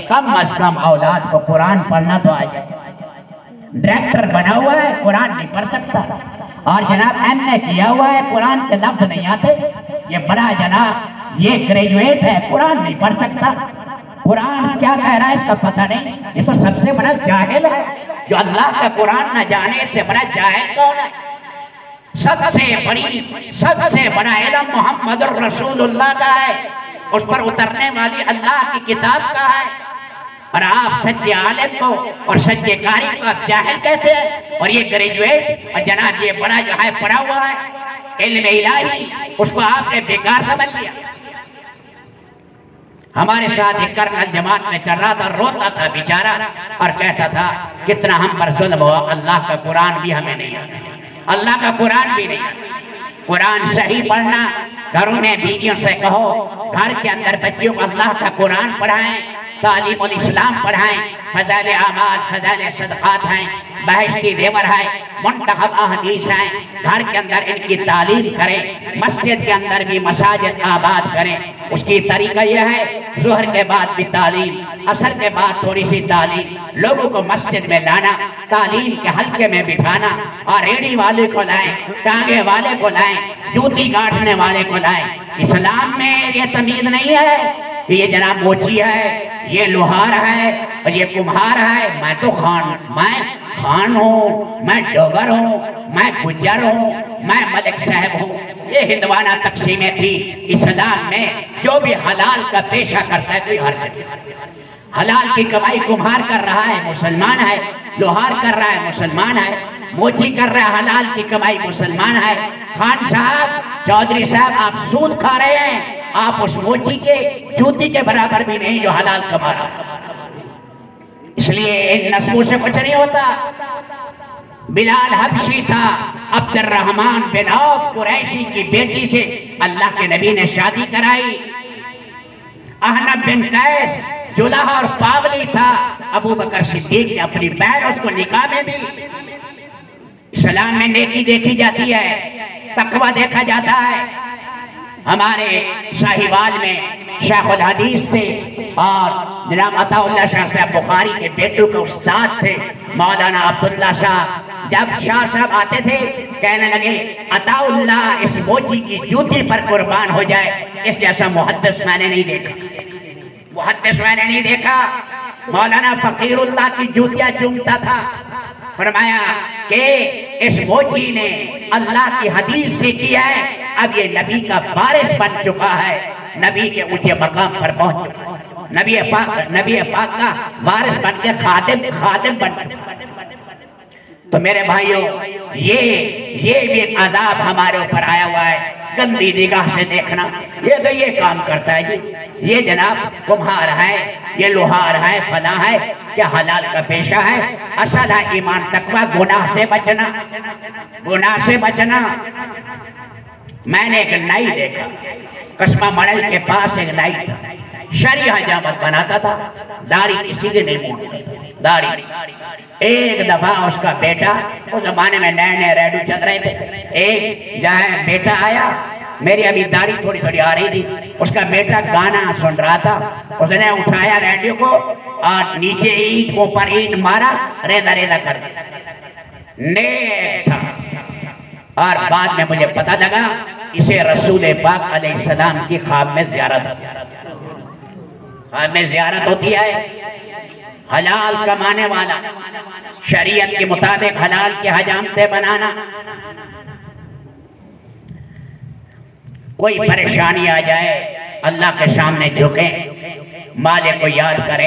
कम अज कम औलाद को कुरान पढ़ना तो आ जाए। डायरेक्टर बना हुआ है, कुरान नहीं पढ़ सकता, और जनाब एमए किया हुआ है, कुरान के लफ्ज नहीं आते। ये बड़ा जनाब ये ग्रेजुएट है, कुरान नहीं पढ़ सकता, कुरान क्या कह रहा है इसका पता नहीं। ये तो सबसे बड़ा जाहिल है, जो अल्लाह का कुरान न जाने से बड़ा जाहिल कौन है। सबसे बड़ा इल्म मोहम्मद रसूलुल्लाह का है, उस पर उतरने वाली अल्लाह की किताब का है, और आप सच्चे आलिम को और सच्चे कारी को आप जाहिल कहते हैं। और ये ग्रेजुएट और जनाब ये बड़ा जो है पढ़ा हुआ है इल्म इलाही, उसको आपने बेकार समझ लिया। हमारे साथ एक कर्नल जमात में चल रहा था, रोता था बेचारा और कहता था कितना हम पर जुल्म हुआ, अल्लाह का कुरान भी हमें नहीं आता, अल्लाह का कुरान भी नहीं आता। कुरान सही पढ़ना, घरों में बीवियों से कहो घर के अंदर बच्चियों को अल्लाह का कुरान पढ़ाएं, तालीमुल इस्लाम पढ़ाएं, फज़ाइल आमाल फज़ाइल सदक़ात हैं, बहश्ती ज़ेवर है, मुंतखब अहदीस हैं, घर के अंदर इनकी तालीम करें, मस्जिद के अंदर भी मसाजिद आबाद करें। उसकी तरीका यह है ज़ुहर के बाद भी तालीम, असर के बाद थोड़ी सी तालीम, लोगों को मस्जिद में लाना, तालीम के हल्के में बिठाना, और रेडी वाले को लाएं, टांगे वाले को लाएं, जूती काटने वाले को लाएं। इस्लाम में ये तमीज़ नहीं है कि ये जनाब मोची है, ये लोहार है और ये कुम्हार है। मैं तो खान हूँ, मैं डोगर हूँ, मैं गुज्जर हूँ, मैं मलिक साहब हूँ। ये हिंदवाना तकसीमें थी। इस्लाम में जो भी हलाल का पेशा करता है कोई हर्ज नहीं। हलाल की कमाई कुम्हार कर रहा है मुसलमान है, लोहार कर रहा है मुसलमान है, मोची कर रहा है हलाल की कमाई मुसलमान है। खान साहब, चौधरी साहब, आप सूद खा रहे हैं, आप उस मोची के जूती के बराबर भी नहीं जो हलाल कमा रहा। इसलिए इन नस्बों से कुछ नहीं होता। बिलाल हबशी था, अब्दुर्रहमान बिन औफ कुरैशी की बेटी से अल्लाह के नबी ने शादी कराई। अहनब बिन कैस जुलाह और पागली था, अबू बकर सिद्दीक ने अपनी बहन उसको निकाह में दी। इस्लाम में नेकी देखी जाती है, तकवा देखा जाता है। हमारे शाहीवाल में शेखुल हदीस थे और जनाब अताउल्लाह शाह साहब बुखारी के बेटों के उस्ताद थे मौलाना अब्दुल्ला शाह। जब शाह साहब आते थे कहने लगे अताउल्लाह इस मोची की जूती पर कुर्बान हो जाए, इस जैसा मुहद्दिस मैंने नहीं देखा, मुहद्दिस मैंने नहीं देखा। मौलाना फकीरुल्लाह की जूतियां चूमता था। फरमाया कि इस मोची ने अल्लाह की हदीस सीखी है, अब ये नबी का वारिस बन चुका है, नबी के ऊंचे मकाम पर पहुंच चुका है, नबी पाक का वारिस बन के खादिम बन चुका है। तो मेरे भाइयों, ये भी एक अजाब हमारे ऊपर आया हुआ है, गंदी निगाह से देखना। ये तो ये काम करता है जी, ये जनाब कुम्हार है, ये लोहार है, फला है, क्या हलाल का पेशा है। असल है ईमान तकवा, गुनाह से बचना, गुनाह से बचना। मैंने एक नाई देखा, कस्बा मड़ल के पास एक नाई था, शरी हजामत बनाता था, दाढ़ी किसी के नहीं मूंढता, दाढ़ी। एक दफा उसका बेटा, उस जमाने में नए नए रेडियो चल रहे थे, एक जहाँ बेटा आया, मेरी अभी दाढ़ी थोड़ी थोड़ी आ रही थी, उसका बेटा गाना सुन रहा था, उसने उठाया रेडियो को और नीचे ईंट ऊपर ईंट मारा, रेदा रेदा कर नेक था। और बाद में मुझे पता लगा इसे रसूल पाक अलैहिस्सलाम की ख्वाब में ज़ियारत होती है। हलाल कमाने वाला, शरीयत के मुताबिक हलाल के हजामते बनाना। कोई परेशानी आ जाए अल्लाह के सामने झुके, मालिक को याद करें।